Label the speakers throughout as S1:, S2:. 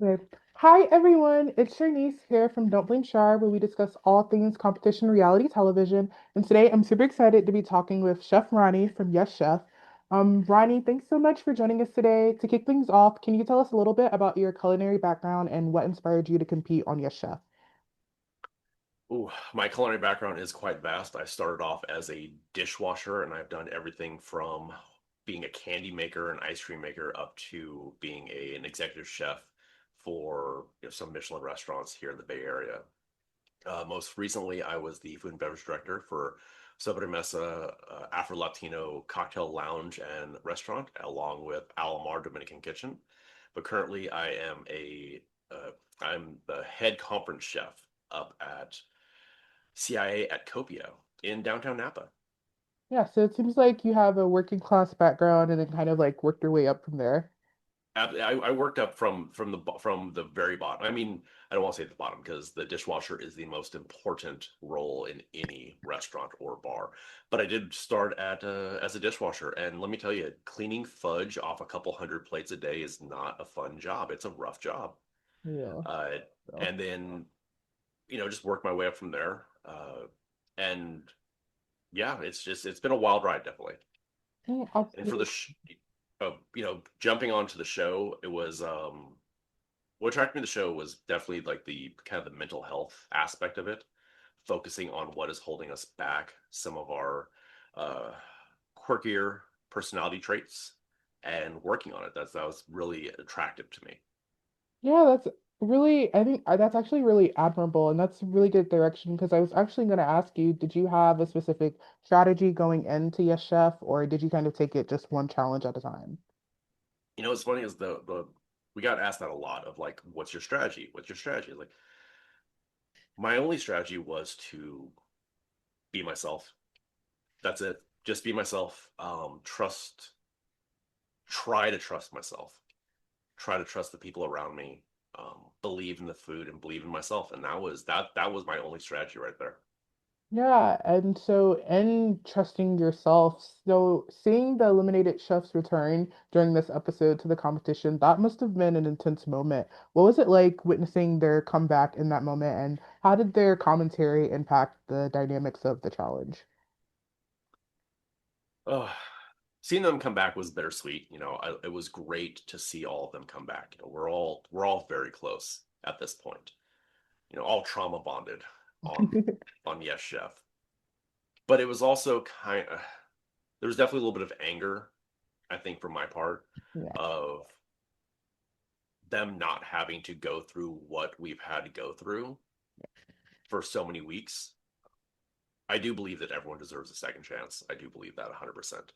S1: Okay. Hi, everyone. It's Shanice here from Don't Blame Shar, where we discuss all things competition reality television. And today I'm super excited to be talking with Chef Ronnie from Yes Chef. Ronnie, thanks so much for joining us today. To kick things off, can you tell us a little bit about your culinary background and what inspired you to compete on Yes Chef?
S2: Ooh, my culinary background is quite vast. I started off as a dishwasher, and I've done everything from being a candy maker and ice cream maker up to being an executive chef for some Michelin restaurants here in the Bay Area. Most recently, I was the food and beverage director for Sobremesa Afro Latino Cocktail Lounge and Restaurant, along with Alamar Dominican Kitchen. But currently, I'm the head conference chef up at CIA at Copio in downtown Napa.
S1: Yeah, so it seems like you have a working class background and then kind of like worked your way up from there.
S2: I worked up from the very bottom. I mean, I don't want to say the bottom because the dishwasher is the most important role in any restaurant or bar. But I did start at as a dishwasher, and let me tell you, cleaning fudge off a couple hundred plates a day is not a fun job. It's a rough job.
S1: Yeah.
S2: Uh,
S1: So,
S2: and then just work my way up from there. And yeah, it's been a wild ride, definitely. And for
S1: absolutely.
S2: jumping onto the show, it was what attracted me to the show was definitely like the kind of the mental health aspect of it, focusing on what is holding us back, some of our uh, quirkier personality traits, and working on it. That was really attractive to me.
S1: Yeah, that's really, I think that's actually really admirable and that's really good direction because I was actually going to ask you, did you have a specific strategy going into Yes Chef or did you kind of take it just one challenge at a time?
S2: What's funny is the we got asked that a lot of like, what's your strategy? What's your strategy? Like, my only strategy was to be myself. That's it. Just be myself. Try to trust myself. Try to trust the people around me. Believe in the food and believe in myself. And that was my only strategy right there.
S1: Yeah, and so in trusting yourself, so seeing the eliminated chefs return during this episode to the competition, that must have been an intense moment. What was it like witnessing their comeback in that moment, and how did their commentary impact the dynamics of the challenge?
S2: Oh, seeing them come back was bittersweet. It was great to see all of them come back. We're all very close at this point. All trauma bonded on on Yes Chef. But it was also kind of there was definitely a little bit of anger, I think, from my part,
S1: Yeah.
S2: of them not having to go through what we've had to go through for so many weeks. I do believe that everyone deserves a second chance. I do believe that 100%.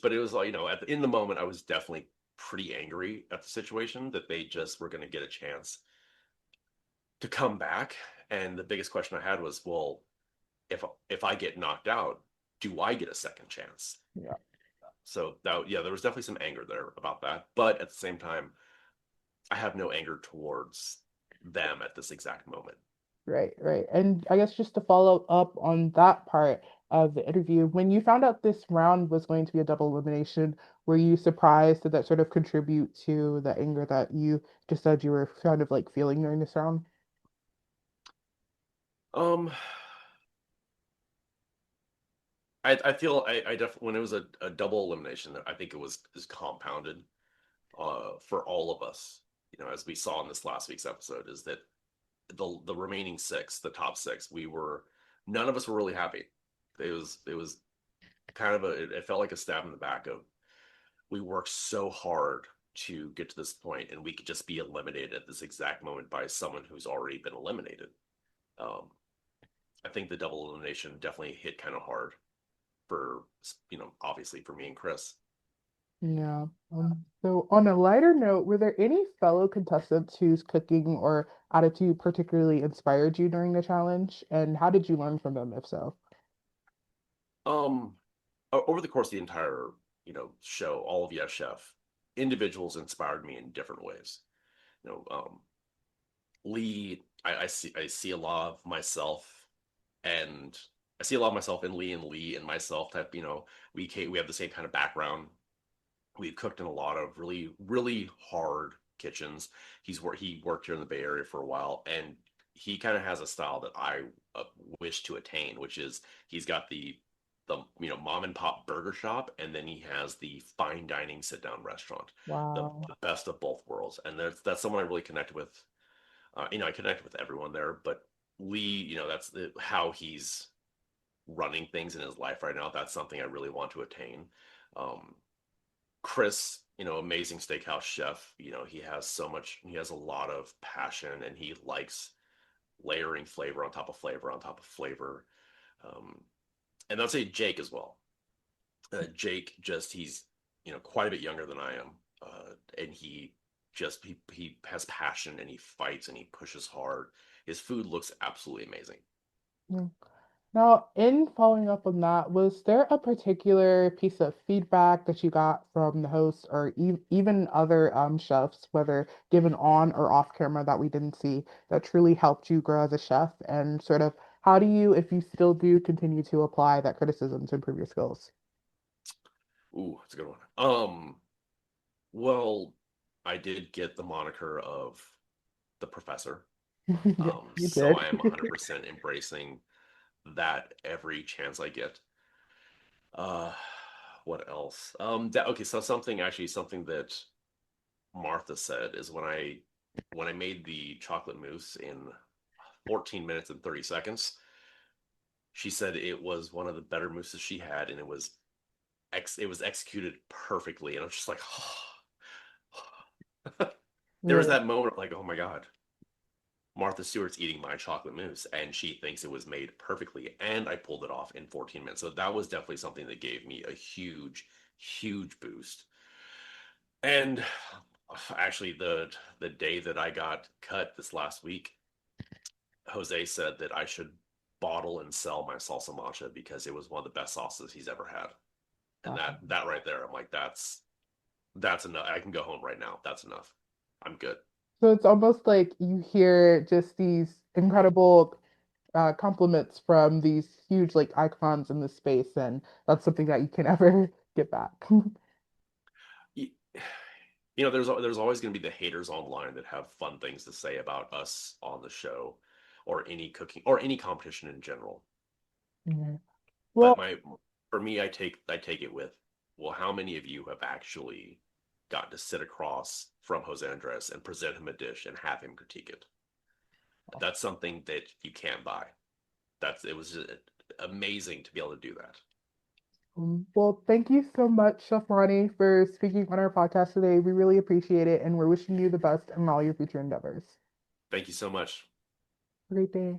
S2: But it was like, in the moment, I was definitely pretty angry at the situation that they just were going to get a chance to come back. And the biggest question I had was, well, if I get knocked out, do I get a second chance?
S1: Yeah.
S2: So that, yeah, there was definitely some anger there about that. But at the same time, I have no anger towards them at this exact moment.
S1: Right, right. And I guess just to follow up on that part of the interview, when you found out this round was going to be a double elimination, were you surprised? Did that sort of contribute to the anger that you just said you were kind of like feeling during this round?
S2: Um, I feel I definitely when it was a double elimination, I think it was is compounded for all of us. As we saw in this last week's episode, is that the remaining six, the top six, we were none of us were really happy. It was kind of it felt like a stab in the back of we worked so hard to get to this point, and we could just be eliminated at this exact moment by someone who's already been eliminated. Um, I think the double elimination definitely hit kind of hard for obviously for me and Chris.
S1: Yeah. So on a lighter note, were there any fellow contestants whose cooking or attitude particularly inspired you during the challenge? And how did you learn from them, if so?
S2: Um, Over the course of the entire show, all of Yes Chef, individuals inspired me in different ways. You know, Lee, I see a lot of myself, and I see a lot of myself in Lee, and Lee and myself type. We have the same kind of background. We've cooked in a lot of really really hard kitchens. He worked here in the Bay Area for a while, and he kind of has a style that I wish to attain, which is he's got the mom and pop burger shop, and then he has the fine dining sit down restaurant,
S1: Wow.
S2: the best of both worlds. And that's someone I really connect with. I connect with everyone there, but Lee, that's how he's running things in his life right now. That's something I really want to attain. Um, Chris, amazing steakhouse chef. He has a lot of passion, and he likes layering flavor on top of flavor on top of flavor. Um, and I'd say Jake as well. Jake, he's quite a bit younger than I am, and he has passion, and he fights, and he pushes hard. His food looks absolutely amazing.
S1: Mm. Now, in following up on that, was there a particular piece of feedback that you got from the host or even other chefs, whether given on or off camera that we didn't see, that truly helped you grow as a chef? And sort of how do you, if you still do, continue to apply that criticism to improve your skills?
S2: Ooh, that's a good one. Well, I did get the moniker of the professor.
S1: Yes, you
S2: So
S1: did.
S2: I am 100% embracing that every chance I get. Uh, what else? Okay, so something that Martha said is when I made the chocolate mousse in 14 minutes and 30 seconds, she said it was one of the better mousses she had, and it was executed perfectly. And I was just like, there was
S1: Yeah.
S2: that moment of like, oh my God, Martha Stewart's eating my chocolate mousse, and she thinks it was made perfectly, and I pulled it off in 14 minutes. So that was definitely something that gave me a huge, huge boost. And actually, the day that I got cut this last week, Jose said that I should bottle and sell my salsa matcha because it was one of the best sauces he's ever had. And
S1: Wow.
S2: that right there, I'm like, that's enough. I can go home right now. That's enough. I'm good.
S1: So it's almost like you hear just these incredible compliments from these huge like icons in the space, and that's something that you can never get back.
S2: There's always going to be the haters online that have fun things to say about us on the show, or any cooking or any competition in general.
S1: Mhm.
S2: But
S1: Well,
S2: my for me, I take it with, well, how many of you have actually gotten to sit across from Jose Andres and present him a dish and have him critique it? That's something that you can't buy. It was amazing to be able to do that.
S1: well, thank you so much, Chef Ronnie, for speaking on our podcast today. We really appreciate it, and we're wishing you the best in all your future endeavors.
S2: Thank you so much.
S1: Have a great day.